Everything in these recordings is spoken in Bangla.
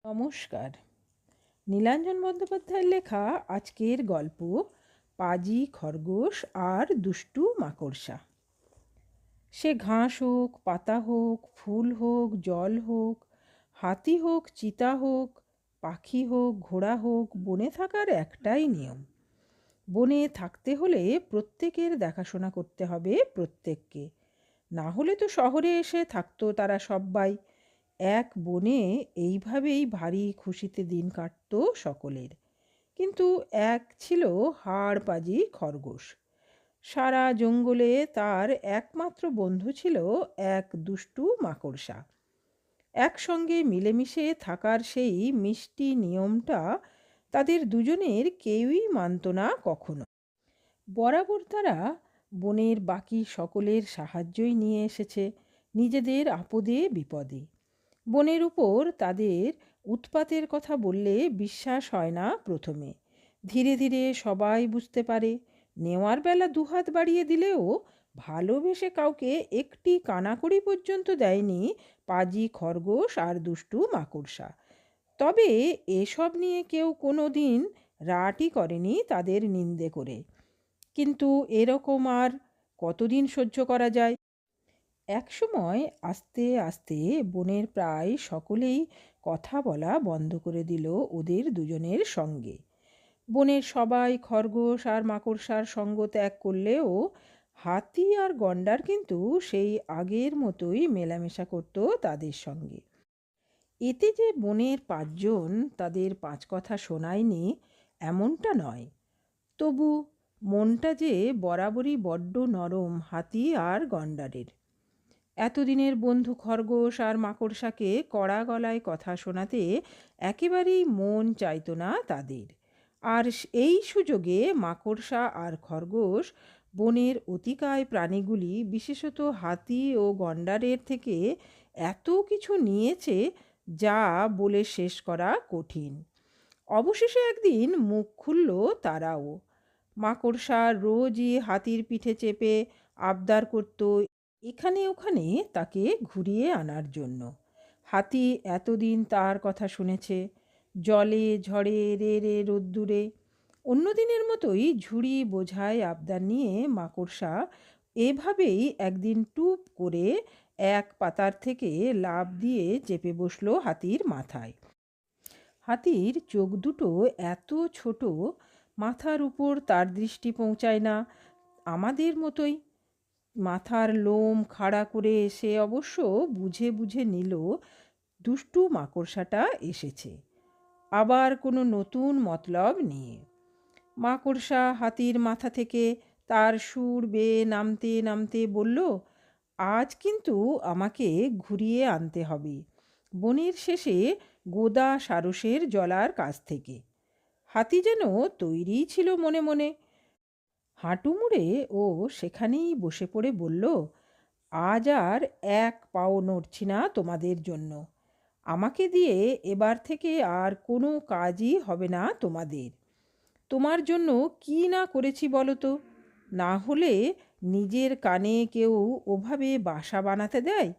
নমস্কার। নীলাঞ্জন বন্দ্যোপাধ্যায়ের লেখা আজকের গল্প পাজি খরগোশ আর দুষ্টু মাকড়সা। সে ঘাস হোক, পাতা হোক, ফুল হোক, জল হোক, হাতি হোক, চিতা হোক, পাখি হোক, ঘোড়া হোক, বনে থাকার একটাই নিয়ম। বনে থাকতে হলে প্রত্যেকের দেখাশোনা করতে হবে প্রত্যেককে। না হলে তো শহরে এসে থাকতো তারা সব্বাই। এক বনে এইভাবেই ভারী খুশিতে দিন কাটতো সকলের। কিন্তু এক ছিল হাড়পাজি খরগোশ। সারা জঙ্গলে তার একমাত্র বন্ধু ছিল এক দুষ্টু মাকড়সা। একসঙ্গে মিলেমিশে থাকার সেই মিষ্টি নিয়মটা তাদের দুজনের কেউই মানত না কখনো। বরাবর তারা বনের বাকি সকলের সাহায্যই নিয়ে এসেছে নিজেদের আপদে বিপদে। বনের উপর তাদের উৎপাতের কথা বললে বিশ্বাস হয় না প্রথমে। ধীরে ধীরে সবাই বুঝতে পারে। নেওয়ার বেলা দুহাত বাড়িয়ে দিলেও ভালোবেসে কাউকে একটি কানাকড়ি পর্যন্ত দেয়নি পাজি খরগোশ আর দুষ্টু মাকড়সা। তবে এসব নিয়ে কেউ কোনো দিন রাটই করেনি তাদের নিন্দে করে। কিন্তু এরকম আর কতদিন সহ্য করা যায়? একসময় আস্তে আস্তে বনের প্রায় সকলেই কথা বলা বন্ধ করে দিল ওদের দুজনের সঙ্গে। বনের সবাই খরগোশ আর মাকড়সার সঙ্গ ত্যাগ করলেও হাতি আর গণ্ডার কিন্তু সেই আগের মতোই মেলামেশা করত তাদের সঙ্গে। এতে যে বনের পাঁচজন তাদের পাঁচ কথা শোনায়নি এমনটা নয়, তবু মনটা যে বরাবরই বড্ড নরম হাতি আর গণ্ডারের। এতদিনের বন্ধু খরগোশ আর মাকড়সাকে কড়া গলায় কথা শোনাতে একেবারেই মন চাইতো না তাদের। আর এই সুযোগে মাকড়সা আর খরগোশ বনের অতিকায় প্রাণীগুলি, বিশেষত হাতি ও গণ্ডারের থেকে এত কিছু নিয়েছে যা বলে শেষ করা কঠিন। অবশেষে একদিন মুখ খুলল তারাও। মাকড়সা রোজই হাতির পিঠে চেপে আবদার করত এখানে ওখানে তাকে ঘুরিয়ে আনার জন্য। হাতি এতদিন তার কথা শুনেছে, জলে ঝড়ে রে রে রোদ্দুরে। অন্যদিনের মতোই ঝুড়ি বোঝায় আবদার নিয়ে মাকড়সা এভাবেই একদিন টুপ করে এক পাতার থেকে লাফ দিয়ে চেপে বসলো হাতির মাথায়। হাতির চোখ দুটো এত ছোট, মাথার উপর তার দৃষ্টি পৌঁছায় না আমাদের মতোই। মাথার লোম খাড়া করে সে অবশ্য বুঝে বুঝে নিল দুষ্টু মাকড়সাটা এসেছে আবার কোনো নতুন মতলব নিয়ে। মাকড়সা হাতির মাথা থেকে তার সুর বেয়ে নামতে নামতে বলল, আজ কিন্তু আমাকে ঘুরিয়ে আনতে হবে বনের শেষে গোদা সারসের জলার কাছ থেকে। হাতি যেন তৈরিই ছিল মনে মনে। হাঁটু মুড়ে ও সেখানেই বসে পড়ে বলল, আজ আর এক পাও নড়ছি না তোমাদের জন্য। আমাকে দিয়ে এবার থেকে আর কোনো কাজই হবে না তোমাদের। তোমার জন্য কি না করেছি বলো তো? না হলে নিজের কানে কেউ ওভাবে বাসা বানাতে দেয়?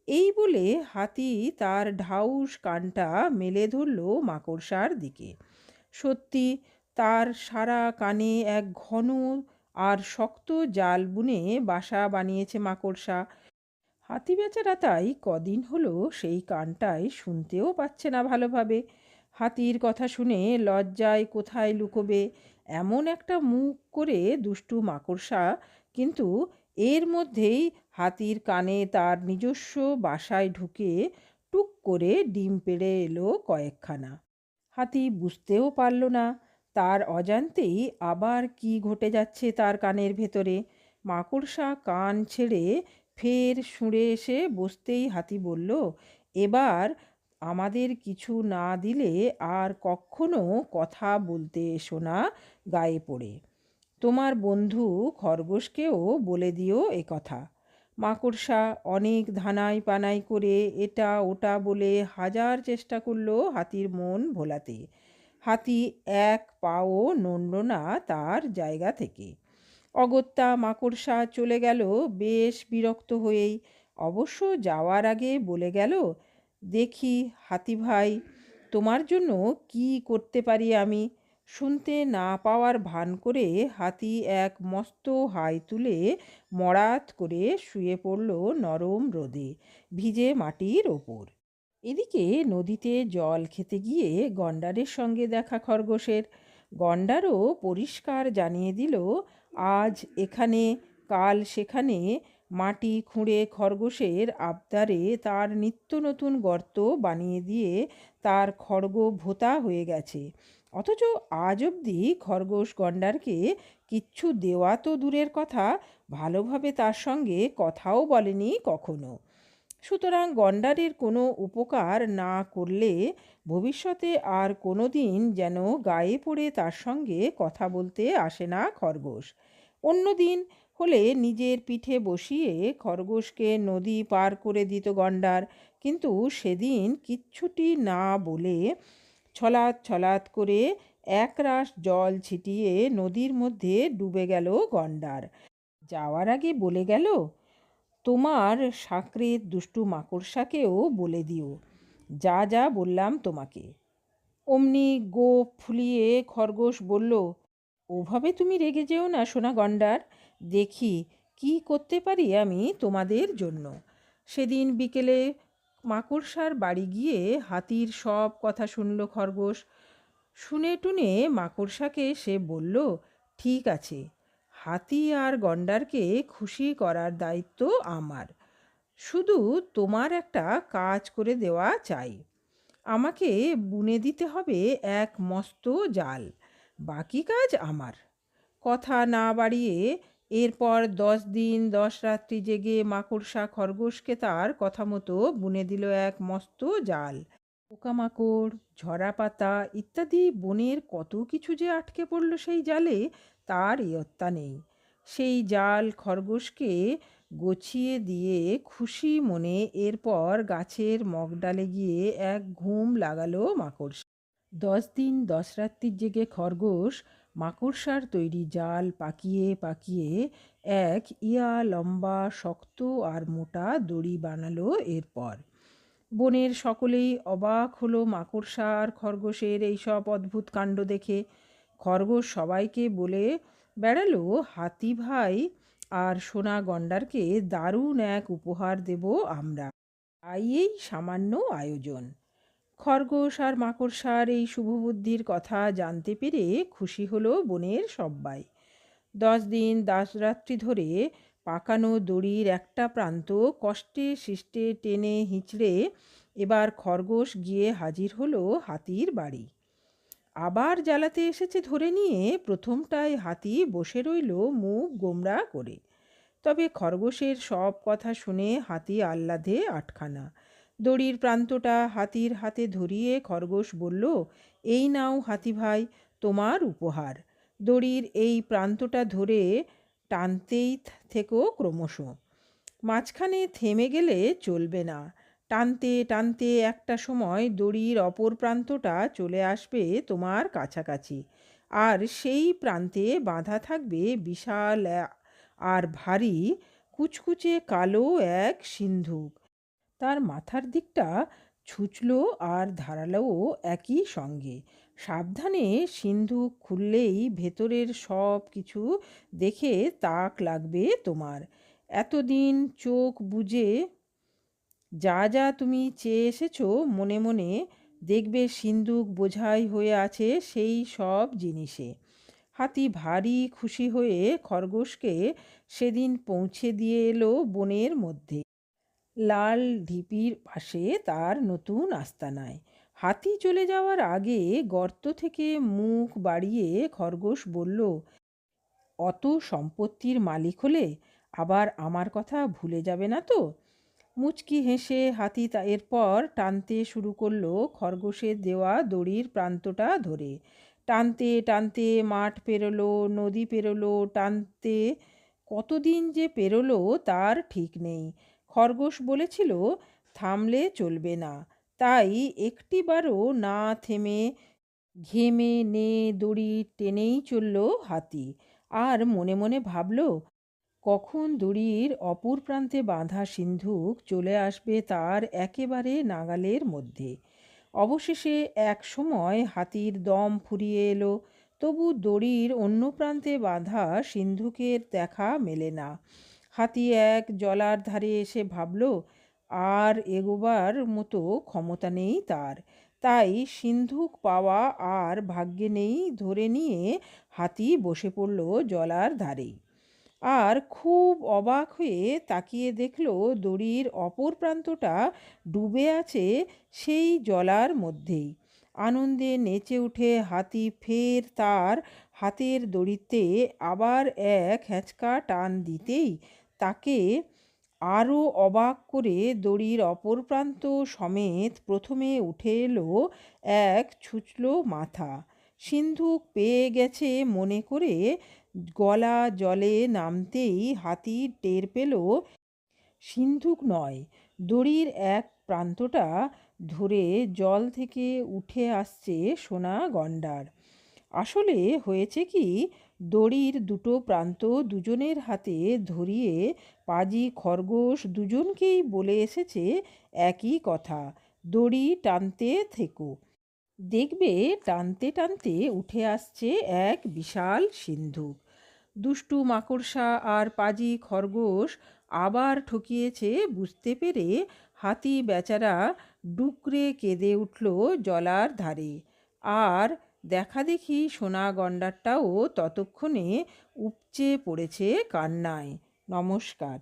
এই বলে হাতি তার ঢাউস কানটা মেলে ধরল মাকড়সার দিকে। সত্যি তার সারা কানে এক ঘন আর শক্ত জাল বুনে বাসা বানিয়েছে মাকড়সা। হাতি বেচারা তাই কদিন হলো সেই কানটায় শুনতেও পাচ্ছে না ভালোভাবে। হাতির কথা শুনে লজ্জায় কোথায় লুকোবে এমন একটা মুখ করে দুষ্টু মাকড়সা কিন্তু এর মধ্যেই হাতির কানে তার নিজস্ব বাসায় ঢুকে টুক করে ডিম পেড়ে এলো কয়েকখানা। হাতি বুঝতেও পারল না তার অজান্তেই আবার কি ঘটে যাচ্ছে তার কানের ভেতরে। মাকড়সা কান ছেড়ে ফের শুঁড়ে এসে বসতেই হাতি বলল, এবার আমাদের কিছু না দিলে আর কখনো কথা বলতে এসো না গায়ে পড়ে। তোমার বন্ধু খরগোশকেও বলে দিও এ কথা। মাকড়সা অনেক ধানাই পানাই করে এটা ওটা বলে হাজার চেষ্টা করলো হাতির মন ভোলাতে। হাতি এক পাও নড়ল না তার জায়গা থেকে। অগত্যা মাকড়সা চলে গেল বেশ বিরক্ত হয়েই। অবশ্য যাওয়ার আগে বলে গেল, দেখি হাতি ভাই, তোমার জন্য কি করতে পারি আমি? শুনতে না পাওয়ার ভান করে হাতি এক মস্ত হাই তুলে মড়াত করে শুয়ে পড়ল নরম রোদে, ভিজে মাটির ওপর। এদিকে নদীতে জল খেতে গিয়ে গন্ডারের সঙ্গে দেখা খরগোশের। গন্ডারও পরিষ্কার জানিয়ে দিল, আজ এখানে কাল সেখানে মাটি খুঁড়ে খরগোশের আবদারে তার নিত্য নতুন গর্ত বানিয়ে দিয়ে তার খড়গ ভোঁতা হয়ে গেছে। অথচ আজ অবধি খরগোশ গন্ডারকে কিচ্ছু দেওয়া তো দূরের কথা, ভালোভাবে তার সঙ্গে কথাও বলেনি কখনো। সুতরাং গন্ডারের কোনো উপকার না করলে ভবিষ্যতে আর কোনো দিন যেন গায়ে পড়ে তার সঙ্গে কথা বলতে আসে না খরগোশ। অন্য দিন হলে নিজের পিঠে বসিয়ে খরগোশকে নদী পার করে দিত গন্ডার, কিন্তু সেদিন কিচ্ছুটি না বলে ছলাৎ ছলাৎ করে একরাশ জল ছিটিয়ে নদীর মধ্যে ডুবে গেল গন্ডার। যাওয়ার আগে বলে গেল, তোমার সাঁকড়ের দুষ্টু মাকড়সাকেও বলে দিও যা যা বললাম তোমাকে। অমনি গোঁফ ফুলিয়ে খরগোশ বলল, ওভাবে তুমি রেগে যেও না সোনা গন্ডার, দেখি কি করতে পারি আমি তোমাদের জন্য। সেদিন বিকেলে মাকড়সার বাড়ি গিয়ে হাতির সব কথা শুনল খরগোশ। শুনে টুনে মাকড়সাকে সে বলল, ঠিক আছে, হাতি আর গন্ডারকে খুশি করার দায়িত্ব আমার। শুধু তোমার একটা কাজ করে দেওয়া চাই। আমাকে বুনে দিতে হবে এক মস্ত জাল, বাকি কাজ আমার। কথা না বাড়িয়ে এরপর 10 দিন 10 রাত্রি জেগে মাকড়সা খরগোশকে তার কথা মতো বুনে দিল এক মস্ত জাল। পোকামাকড়, ঝরা পাতা ইত্যাদি বনের কত কিছু যে আটকে পড়ল সেই জালে, তার ইয়ত্তা নেই। সেই জাল খরগোশকে গছিয়ে দিয়ে খুশি মনে এরপর গাছের মগডালে গিয়ে এক ঘুম লাগালো মাকড়সা। 10 দিন 10 রাত্রি জেগে খরগোশ মাকড়সার তৈরি জাল পাকিয়ে পাকিয়ে এক ইয়া লম্বা শক্ত আর মোটা দড়ি বানালো। এরপর বনের সকলেই অবাক হলো মাকড়সা আর খরগোশের এইসব অদ্ভুত কাণ্ড দেখে। খরগোশ সবাইকে বলে বেড়ালো, হাতি ভাই আর সোনা গন্ডারকে দারুণ এক উপহার দেব আমরা, তাই এই সামান্য আয়োজন। খরগোশ আর মাকড়সার এই শুভবুদ্ধির কথা জানতে পেরে খুশি হলো বনের সব্বাই। 10 দিন 10 রাত্রি ধরে পাকানো দড়ির একটা প্রান্ত কষ্টে শিষ্টে টেনে হিঁচড়ে এবার খরগোশ গিয়ে হাজির হলো হাতির বাড়ি। আবার জ্বালাতে এসেছে ধরে নিয়ে প্রথমটায় হাতি বসে রইল মুখ গোমড়া করে। তবে খরগোশের সব কথা শুনে হাতি আহ্লাদে আটখানা। দড়ির প্রান্তটা হাতির হাতে ধরিয়ে খরগোশ বলল, এই নাও হাতি ভাই, তোমার উপহার। দড়ির এই প্রান্তটা ধরে টানতেই থেকো ক্রমশ, মাঝখানে থেমে গেলে চলবে না। টানতে টানতে একটা সময় দড়ির অপর প্রান্তটা চলে আসবে তোমার কাছাকাছি, আর সেই প্রান্তে বাঁধা থাকবে বিশাল আর ভারী কুচকুচে কালো এক সিন্ধুক। তার মাথার দিকটা ছুঁচলো আর ধারালোও একই সঙ্গে। সাবধানে সিন্ধুক খুললেই ভেতরের সব কিছু দেখে তাক লাগবে তোমার। এতদিন চোখ বুজে যা যা তুমি চেয়ে এসেছো মনে মনে, দেখবে সিন্ধুক বোঝাই হয়ে আছে সেই সব জিনিসে। হাতি ভারী খুশি হয়ে খরগোশকে সেদিন পৌঁছে দিয়ে এলো বনের মধ্যে, লাল ঢিপির পাশে তার নতুন আস্তানায়। হাতি চলে যাওয়ার আগে গর্ত থেকে মুখ বাড়িয়ে খরগোশ বলল, অত সম্পত্তির মালিক হলে আবার আমার কথা ভুলে যাবে না তো? মুচকি হেসে হাতি এরপর টানতে শুরু করলো খরগোশের দেওয়া দড়ির প্রান্তটা ধরে। টানতে টানতে মাঠ পেরোলো, নদী পেরোলো, টানতে কতদিন যে পেরোলো তার ঠিক নেই। খরগোশ বলেছিল থামলে চলবে না, তাই একটিবারও না থেমে ঘেমে নে দড়ি টেনেই চলল হাতি। আর মনে মনে ভাবল, কখন দড়ির অপর প্রান্তে বাঁধা সিন্ধুক চলে আসবে তার একেবারে নাগালের মধ্যে। অবশেষে এক সময় হাতির দম ফুরিয়ে এলো, তবু দড়ির অন্য প্রান্তে বাঁধা সিন্ধুকের দেখা মেলে না। হাতি এক জলার ধারে এসে ভাবল, আর এগোবার মতো ক্ষমতা নেই তার। তাই সিন্ধুক পাওয়া আর ভাগ্যে নেই ধরে নিয়ে হাতি বসে পড়ল জলার ধারেই। আর খুব অবাক হয়ে তাকিয়ে দেখল দড়ির অপর প্রান্তটা ডুবে আছে সেই জলার মধ্যেই। আনন্দে নেচে উঠে হাতি ফের তার হাতের দড়িতে আবার এক হ্যাঁচকা টান দিতেই তাকে আরও অবাক করে দড়ির অপর প্রান্ত সমেত প্রথমে উঠে এলো এক ছুঁচলো মাথা। সিন্ধুক পেয়ে গেছে মনে করে গলা জলে নামতেই হাতি টের পেল সিন্ধুক নয়, দড়ির এক প্রান্তটা ধরে জল থেকে উঠে আসছে সোনা গন্ডার। আসলে হয়েছে কি, দড়ির দুটো প্রান্ত দুজনের হাতে ধরিয়ে পাজি খরগোশ দুজনকেই বলে এসেছে একই কথা, দড়ি টানতে থেকো, দেখবে টানতে টানতে উঠে আসছে এক বিশাল সিন্ধুক। দুষ্টু মাকড়সা আর পাজি খরগোশ আবার ঠকিয়েছে বুঝতে পেরে হাতি বেচারা ডুকরে কেঁদে উঠল জলার ধারে। আর দেখা দেখি সোনা গন্ডারটাও ততক্ষণে উপচে পড়েছে কান্নায়। নমস্কার।